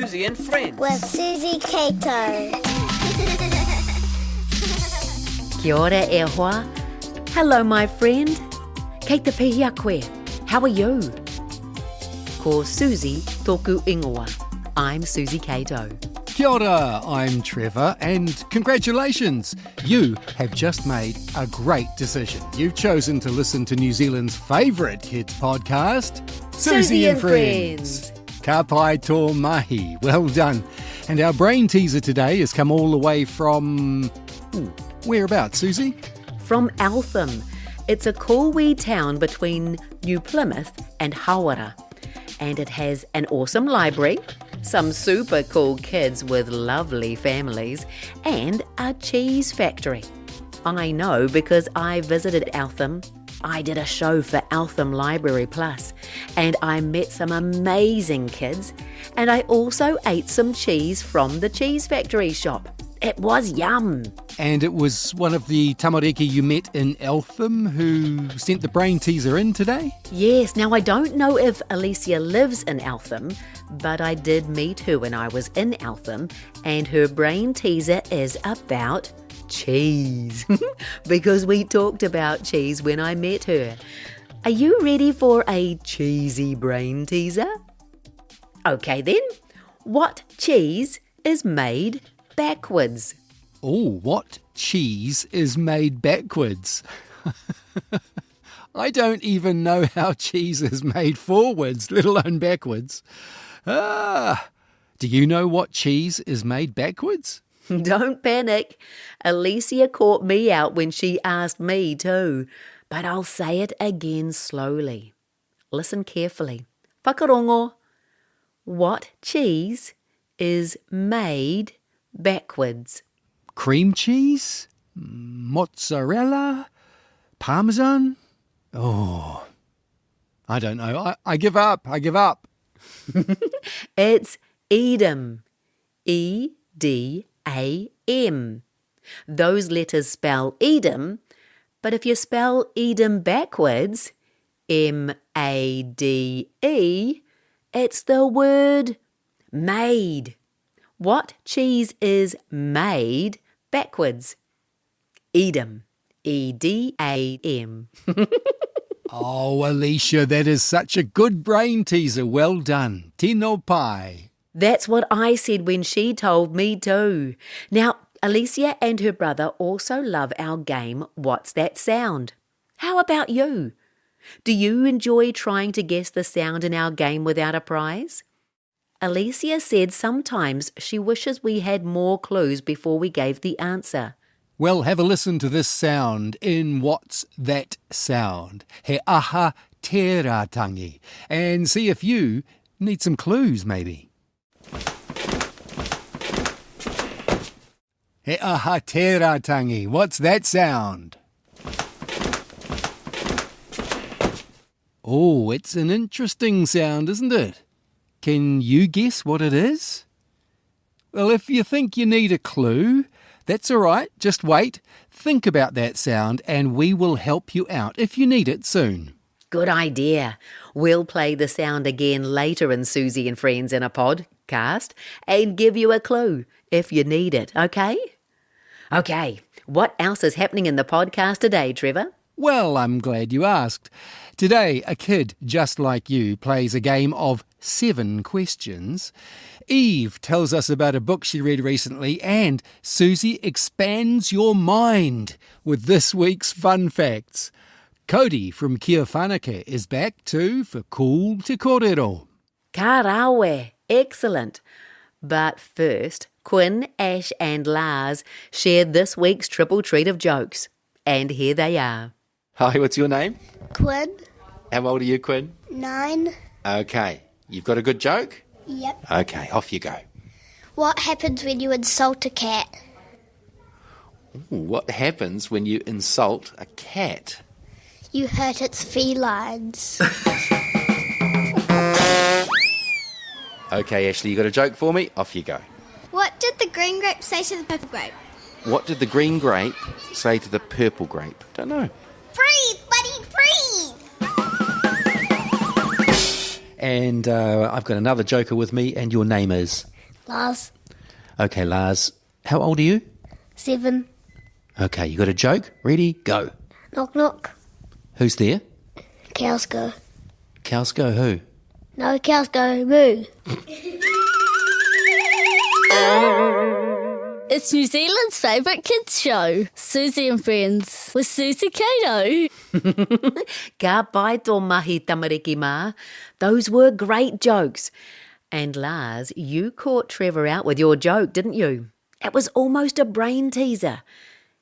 Suzy and Friends. With Suzy Kato. Kia ora e hoa. Hello, my friend. Kei te pihi a koe. How are you? Ko Suzy tōku ingoa. I'm Suzy Kato. Kia ora, I'm Trevor, and congratulations! You have just made a great decision. You've chosen to listen to New Zealand's favourite kids podcast, Suzy and Friends. Ka pai tō mahi. Well done. And our brain teaser today has come all the way from... whereabouts, Suzy? From Eltham. It's a cool wee town between New Plymouth and Hawara. And it has an awesome library, some super cool kids with lovely families, and a cheese factory. I know because I visited Eltham. I did a show for Eltham Library Plus, and I met some amazing kids, and I also ate some cheese from the cheese factory shop. It was yum. And it was one of the tamariki you met in Eltham who sent the brain teaser in today? Yes, now I don't know if Alicia lives in Eltham, but I did meet her when I was in Eltham, and her brain teaser is about cheese, because we talked about cheese when I met her. Are you ready for a cheesy brain teaser? Okay then, what cheese is made backwards? Oh, what cheese is made backwards? I don't even know how cheese is made forwards, let alone backwards. Do you know what cheese is made backwards? Don't panic. Alicia caught me out when she asked me too. But I'll say it again slowly. Listen carefully. Whakarongo. What cheese is made backwards? Cream cheese? Mozzarella? Parmesan? Oh, I don't know. I give up. It's Edam. E-D-A-M. Those letters spell Edam, but if you spell Edam backwards, M-A-D-E, it's the word made. What cheese is made backwards? Edam. E-D-A-M. Oh, Alicia, that is such a good brain teaser. Well done. Tino pai. That's what I said when she told me too. Now, Alicia and her brother also love our game, What's That Sound? How about you? Do you enjoy trying to guess the sound in our game without a prize? Alicia said sometimes she wishes we had more clues before we gave the answer. Well, have a listen to this sound in What's That Sound? He aha tēratangi. And see if you need some clues, maybe. He aha tēratangi. What's that sound? Oh, it's an interesting sound, isn't it? Can you guess what it is? Well, if you think you need a clue, that's all right. Just wait. Think about that sound and we will help you out if you need it soon. Good idea. We'll play the sound again later in Suzy and Friends in a podcast and give you a clue if you need it, okay? Okay, what else is happening in the podcast today, Trevor? Well, I'm glad you asked. Today, a kid just like you plays a game of 7 questions. Eve tells us about a book she read recently, and Suzy expands your mind with this week's fun facts. Codi from Kia Whanake is back too for Cool Te Korero. Ka rawe, excellent. But first, Quinn, Ash and Lars shared this week's triple treat of jokes. And here they are. Hi, what's your name? Quinn. How old are you, Quinn? 9. Okay. You've got a good joke? Yep. Okay, off you go. What happens when you insult a cat? Ooh, what happens when you insult a cat? You hurt its felines. Okay, Ashley, you got a joke for me? Off you go. What did the green grape say to the purple grape? What did the green grape say to the purple grape? Don't know. Breathe, buddy, breathe! And I've got another joker with me, and your name is? Lars. Okay, Lars, how old are you? 7. Okay, you got a joke? Ready? Go. Knock knock. Who's there? Cows go. Cows go who? No, cows go moo. It's New Zealand's favourite kids show, Suzy and Friends, with Suzy Kato. Ka pai tō mahi tamariki mā. Those were great jokes. And Lars, you caught Trevor out with your joke, didn't you? It was almost a brain teaser.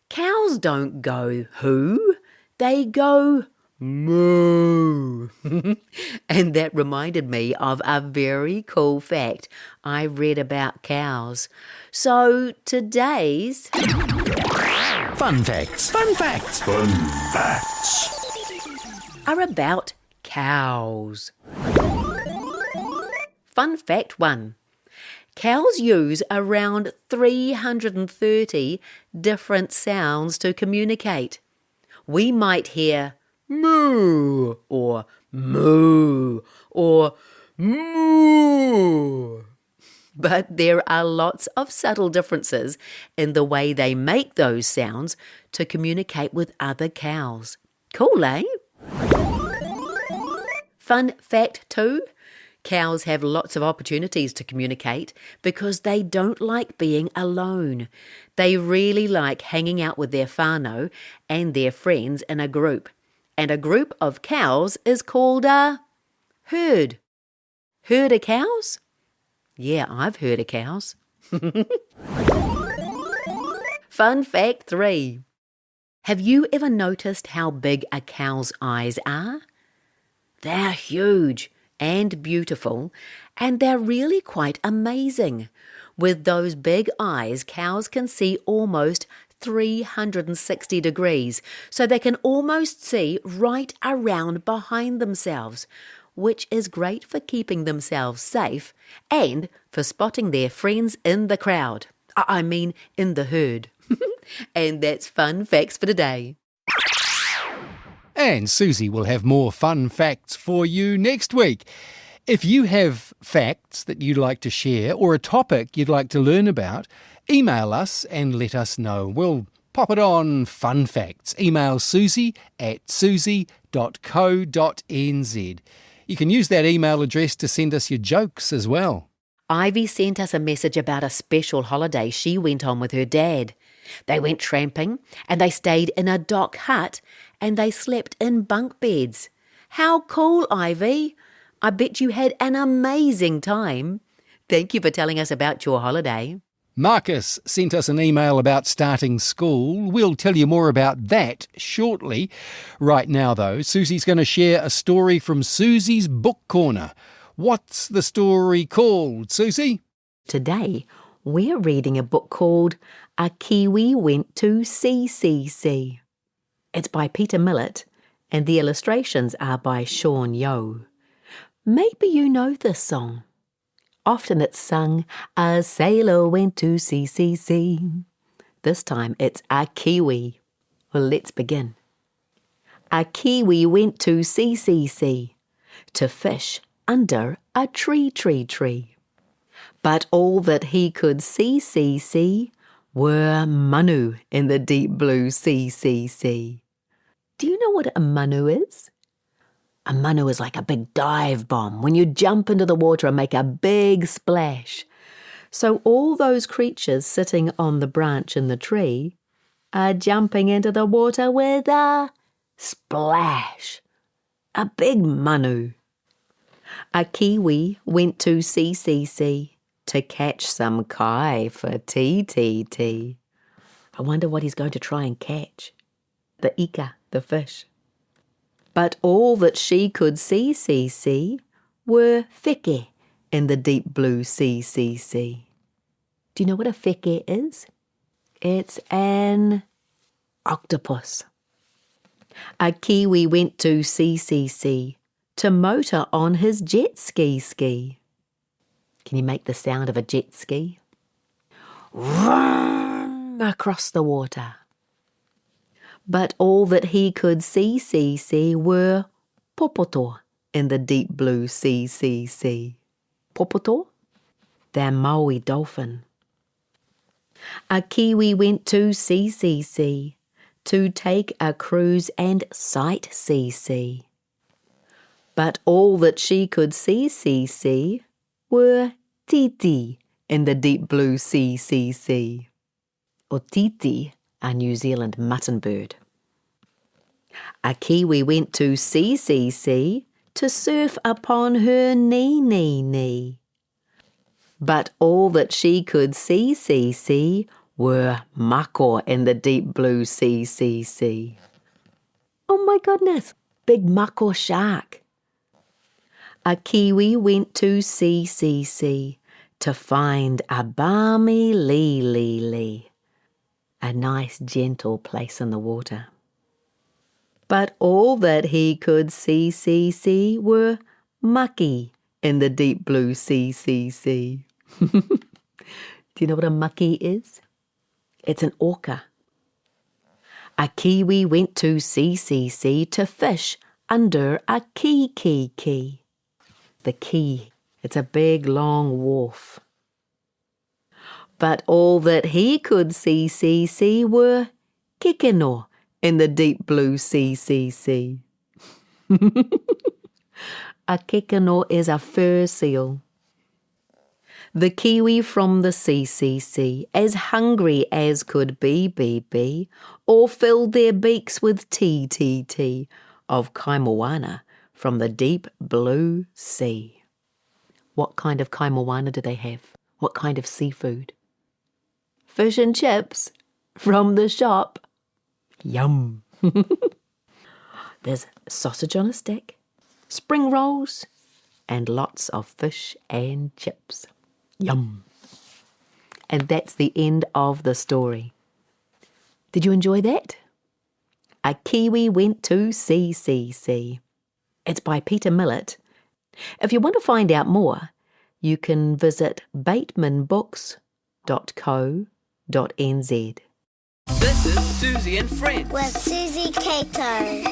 Cows don't go who, they go moo. And that reminded me of a very cool fact I read about cows. So today's Fun facts. Fun facts. Fun facts. are about cows. Fun fact 1. Cows use around 330 different sounds to communicate. We might hear moo or moo or moo. But there are lots of subtle differences in the way they make those sounds to communicate with other cows. Cool, eh? Fun fact 2. Cows have lots of opportunities to communicate because they don't like being alone. They really like hanging out with their whānau and their friends in a group. And a group of cows is called a herd. Herd of cows? Yeah, I've heard of cows. Fun fact 3. Have you ever noticed how big a cow's eyes are? They're huge and beautiful, and they're really quite amazing. With those big eyes, cows can see almost 360 degrees, so they can almost see right around behind themselves, which is great for keeping themselves safe and for spotting their friends in the crowd. I mean, in the herd. And that's Fun Facts for today. And Suzy will have more fun facts for you next week. If you have facts that you'd like to share or a topic you'd like to learn about, email us and let us know. We'll pop it on Fun Facts. Email suzy@suzy.co.nz. You can use that email address to send us your jokes as well. Ivy sent us a message about a special holiday she went on with her dad. They went tramping and they stayed in a dock hut and they slept in bunk beds. How cool, Ivy! I bet you had an amazing time. Thank you for telling us about your holiday. Marcus sent us an email about starting school. We'll tell you more about that shortly. Right now, though, Suzy's going to share a story from Suzy's Book Corner. What's the story called, Suzy? Today, we're reading a book called A Kiwi Went to CCC. It's by Peter Millet, and the illustrations are by Sean Yo. Maybe you know this song. Often it's sung, a sailor went to CCC. This time it's a Kiwi. Well, let's begin. A Kiwi went to CCC to fish under a tree. But all that he could see were manu in the deep blue sea. Do you know what a manu is? A manu is like a big dive bomb when you jump into the water and make a big splash. So all those creatures sitting on the branch in the tree are jumping into the water with a splash. A big manu. A Kiwi went to CCC to catch some kai for TTT. I wonder what he's going to try and catch. The ika, the fish. But all that she could see were wheke in the deep blue sea. Do you know what a wheke is? It's an octopus. A Kiwi went to CCC to motor on his jet ski. Can you make the sound of a jet ski? Vroom across the water. But all that he could see were popoto in the deep blue sea. Popoto? the Maori dolphin. A Kiwi went to sea, to take a cruise and sight see. But all that she could see were titi in the deep blue sea. Or titi, a New Zealand mutton bird. A Kiwi went to sea, to surf upon her knee. But all that she could see were mako in the deep blue sea. Oh my goodness, big mako shark. A Kiwi went to sea, to find a balmy lee, a nice gentle place in the water. But all that he could see were maki in the deep blue sea. Do you know what a maki is? It's an orca. A Kiwi went to sea to fish under a key. The key, it's a big long wharf. But all that he could see were kikino in the deep blue sea. A kikino is a fur seal. The Kiwi from the sea, as hungry as could be, all filled their beaks with tea of kaimoana from the deep blue sea. What kind of kaimoana do they have? What kind of seafood? Fish and chips from the shop. Yum. There's sausage on a stick, spring rolls, and lots of fish and chips. Yum. And that's the end of the story. Did you enjoy that? A Kiwi went to sea. It's by Peter Millet. If you want to find out more, you can visit batemanbooks.co.nz. This is Suzy and Friends. With Suzy Cato.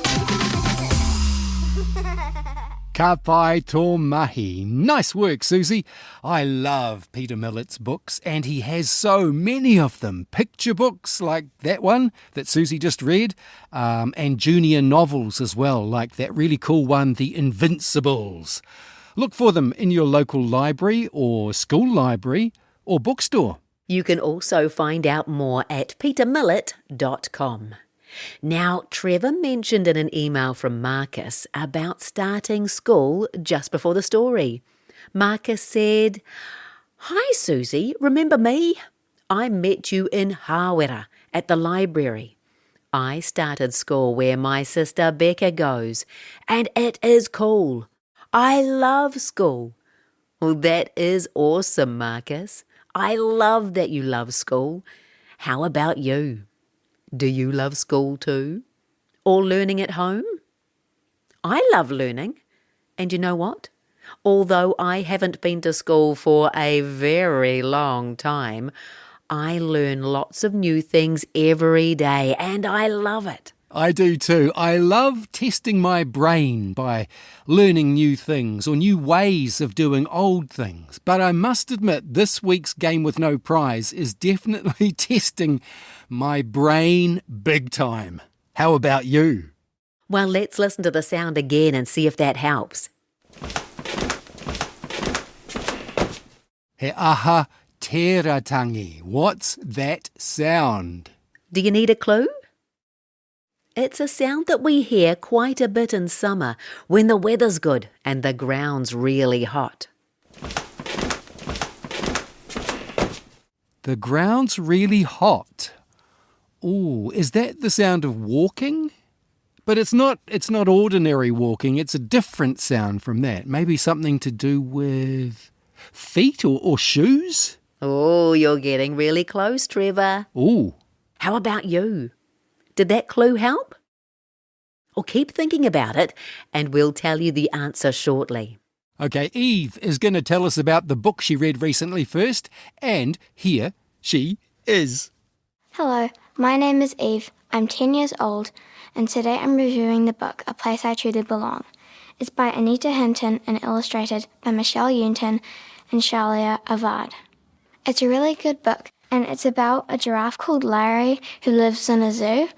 Ka pai tō mahi. Nice work, Suzy. I love Peter Millet's books, and he has so many of them. Picture books like that one that Suzy just read, and junior novels as well, like that really cool one, The Invincibles. Look for them in your local library or school library or bookstore. You can also find out more at petermillet.com. Now, Trevor mentioned in an email from Marcus about starting school just before the story. Marcus said, "Hi Suzy, remember me? I met you in Hawera at the library. I started school where my sister Becca goes, and it is cool. I love school." Well, that is awesome, Marcus. I love that you love school. How about you? Do you love school too? Or learning at home? I love learning. And you know what? Although I haven't been to school for a very long time, I learn lots of new things every day, and I love it. I do too. I love testing my brain by learning new things or new ways of doing old things. But I must admit, this week's Game with No Prize is definitely testing my brain big time. How about you? Well, let's listen to the sound again and see if that helps. He aha tēratangi. What's that sound? Do you need a clue? It's a sound that we hear quite a bit in summer when the weather's good and the ground's really hot. The ground's really hot. Ooh, is that the sound of walking? But it's not ordinary walking. It's a different sound from that. Maybe something to do with feet or shoes? Oh, you're getting really close, Trevor. Ooh. How about you? Did that clue help? Or keep thinking about it and we'll tell you the answer shortly. Okay, Eve is going to tell us about the book she read recently first, and here she is. Hello, my name is Eve. I'm 10 years old, and today I'm reviewing the book A Place I Truly Belong. It's by Anita Hinton and illustrated by Michelle Yunton, Inshallah Avad. It's a really good book, and it's about a giraffe called Larry who lives in a zoo,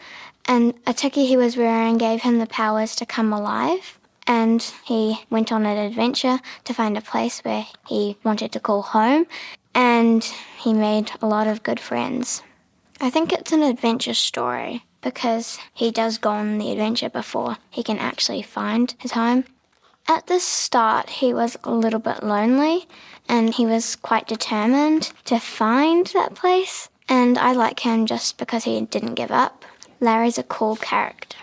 and a tiki he was wearing gave him the powers to come alive, and he went on an adventure to find a place where he wanted to call home, and he made a lot of good friends. I think it's an adventure story because he does go on the adventure before he can actually find his home. At the start, he was a little bit lonely and he was quite determined to find that place. And I like him just because he didn't give up. Larry's a cool character.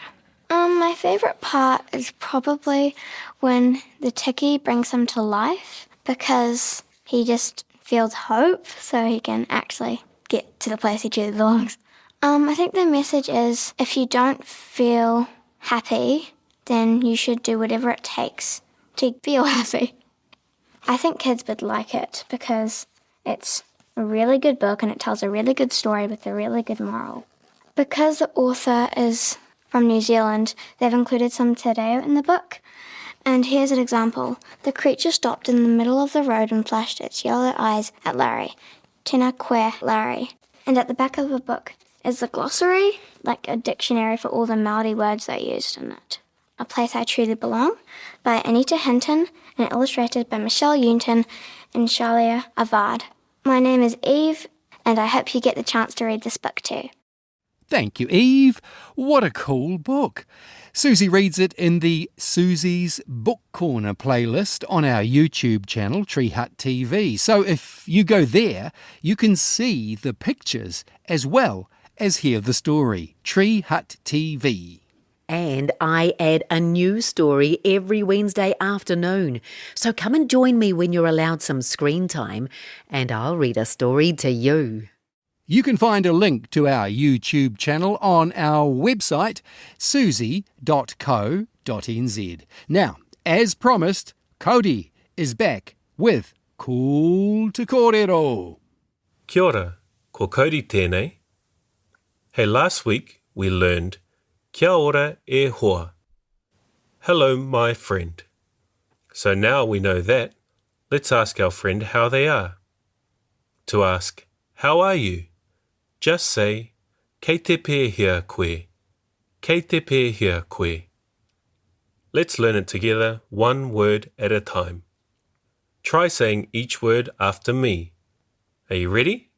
My favourite part is probably when the tiki brings him to life because he just feels hope so he can actually get to the place he truly belongs. I think the message is if you don't feel happy, then you should do whatever it takes to feel happy. I think kids would like it because it's a really good book and it tells a really good story with a really good moral. Because the author is from New Zealand, they've included some te reo in the book. And here's an example. The creature stopped in the middle of the road and flashed its yellow eyes at Larry. Tēnā koe, Larry. And at the back of the book is the glossary, like a dictionary for all the Maori words they used in it. A Place I Truly Belong by Anita Hinton and illustrated by Michelle Unton and Shalia Avad. My name is Eve, and I hope you get the chance to read this book too. Thank you, Eve. What a cool book. Suzy reads it in the Suzy's Book Corner playlist on our YouTube channel, Tree Hut TV. So if you go there, you can see the pictures as well as hear the story. Tree Hut TV. And I add a new story every Wednesday afternoon. So come and join me when you're allowed some screen time, and I'll read a story to you. You can find a link to our YouTube channel on our website, suzy.co.nz. Now, as promised, Codi is back with Cool to Korero. Kia ora, ko Codi tēnei. Hey, last week we learned Kia ora e hoa. Hello, my friend. So now we know that, let's ask our friend how they are. To ask, how are you? Just say, kei te pēhia koe. Kei te pēhia koe. Let's learn it together, one word at a time. Try saying each word after me. Are you ready?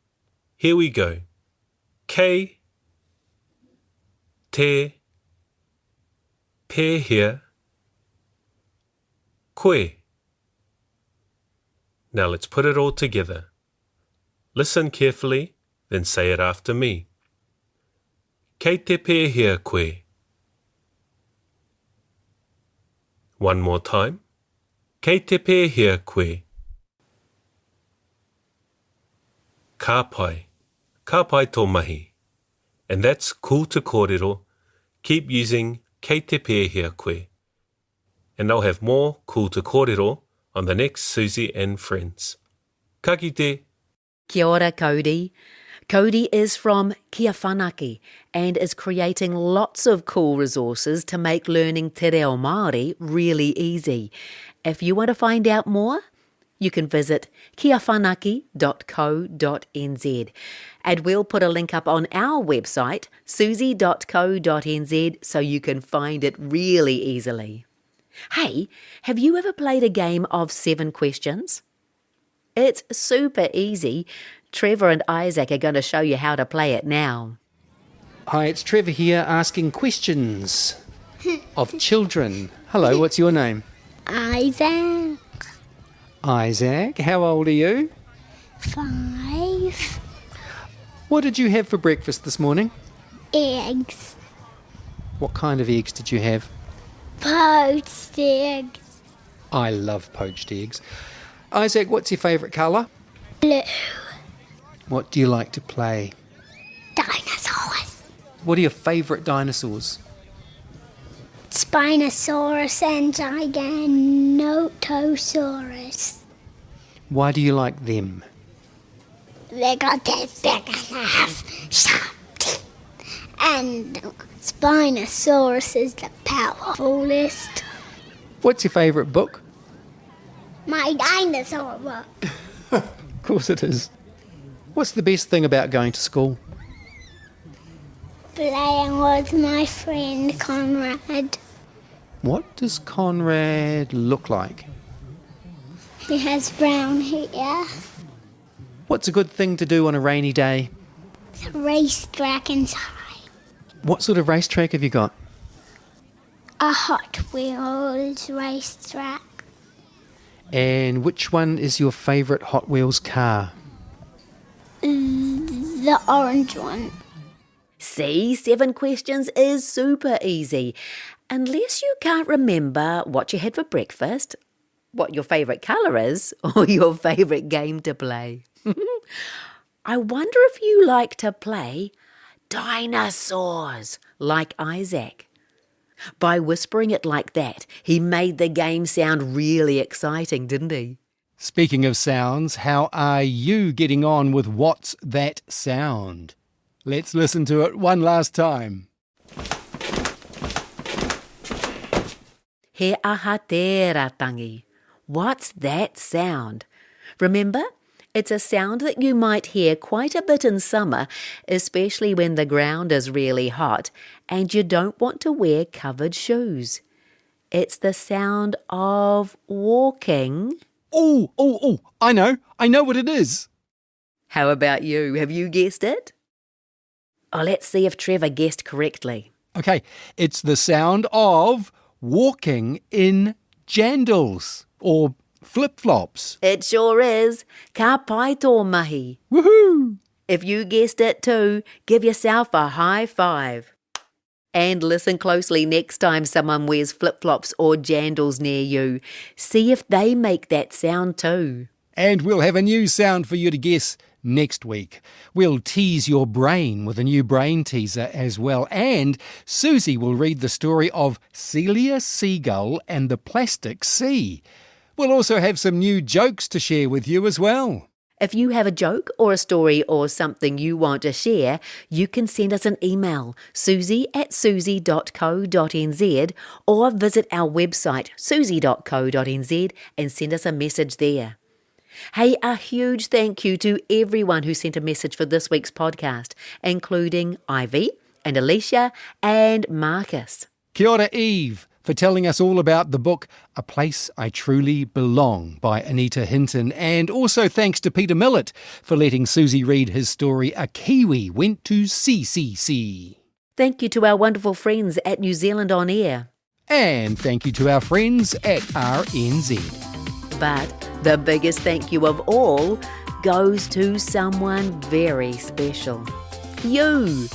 Here we go. Kei te pēhia koe. Now let's put it all together. Listen carefully, then say it after me. Kei te pēhia koe. One more time. Kei te pēhia koe. Ka pai. Ka pai tō mahi. And that's cool to kōrero. Keep using kei te pēhia koe. And I'll have more cool to kōrero on the next Suzy and Friends. Ka kite. Kia ora, Codi. Codi is from Kia Whanaki and is creating lots of cool resources to make learning te reo Māori really easy. If you want to find out more, you can visit kiawhanaki.co.nz. And we'll put a link up on our website, suzy.co.nz, so you can find it really easily. Hey, have you ever played a game of 7 questions? It's super easy. Trevor and Isaac are going to show you how to play it now. Hi, it's Trevor here asking questions of children. Hello, what's your name? Isaac. Isaac. How old are you? 5. What did you have for breakfast this morning? Eggs. What kind of eggs did you have? Poached eggs. I love poached eggs. Isaac, what's your favourite colour? Blue. What do you like to play? Dinosaurs. What are your favourite dinosaurs? Spinosaurus and Giganotosaurus. Why do you like them? They got their big enough sharp teeth. And Spinosaurus is the powerfulest. What's your favourite book? My dinosaur book. Of course it is. What's the best thing about going to school? Playing with my friend Conrad. What does Conrad look like? He has brown hair. What's a good thing to do on a rainy day? The racetrack inside. What sort of racetrack have you got? A Hot Wheels racetrack. And which one is your favourite Hot Wheels car? The orange one. See, 7 questions is super easy. Unless you can't remember what you had for breakfast, what your favourite colour is, or your favourite game to play. I wonder if you like to play dinosaurs like Isaac. By whispering it like that, he made the game sound really exciting, didn't he? Speaking of sounds, how are you getting on with What's That Sound? Let's listen to it one last time. He aha tērā tangi. What's that sound? Remember, it's a sound that you might hear quite a bit in summer, especially when the ground is really hot and you don't want to wear covered shoes. It's the sound of walking. Oh, I know what it is. How about you? Have you guessed it? Oh, let's see if Trevor guessed correctly. Okay, it's the sound of walking in jandals or flip-flops. It sure is. Ka pai tō mahi. Woohoo! If you guessed it too, give yourself a high five. And listen closely next time someone wears flip-flops or jandals near you. See if they make that sound too. And we'll have a new sound for you to guess next week. We'll tease your brain with a new brain teaser as well. And Suzy will read the story of Celia Seagull and the Plastic Sea. We'll also have some new jokes to share with you as well. If you have a joke or a story or something you want to share, you can send us an email, suzy@suzy.co.nz, or visit our website, suzy.co.nz, and send us a message there. Hey, a huge thank you to everyone who sent a message for this week's podcast, including Ivy and Alicia and Marcus. Kia ora, Eve, for telling us all about the book A Place I Truly Belong by Anita Hinton. And also thanks to Peter Millet for letting Suzy read his story A Kiwi Went to CCC. Thank you to our wonderful friends at New Zealand On Air. And thank you to our friends at RNZ. But the biggest thank you of all goes to someone very special. You!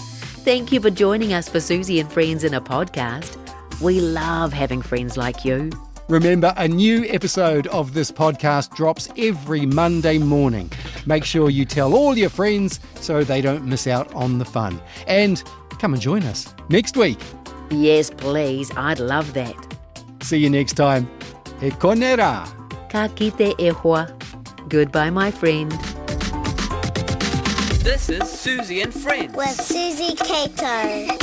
Thank you for joining us for Suzy and Friends in a podcast. We love having friends like you. Remember, a new episode of this podcast drops every Monday morning. Make sure you tell all your friends so they don't miss out on the fun. And come and join us next week. Yes, please. I'd love that. See you next time. He konera. Ka kite e hoa. Goodbye, my friend. This is Suzy and Friends with Suzy Cato.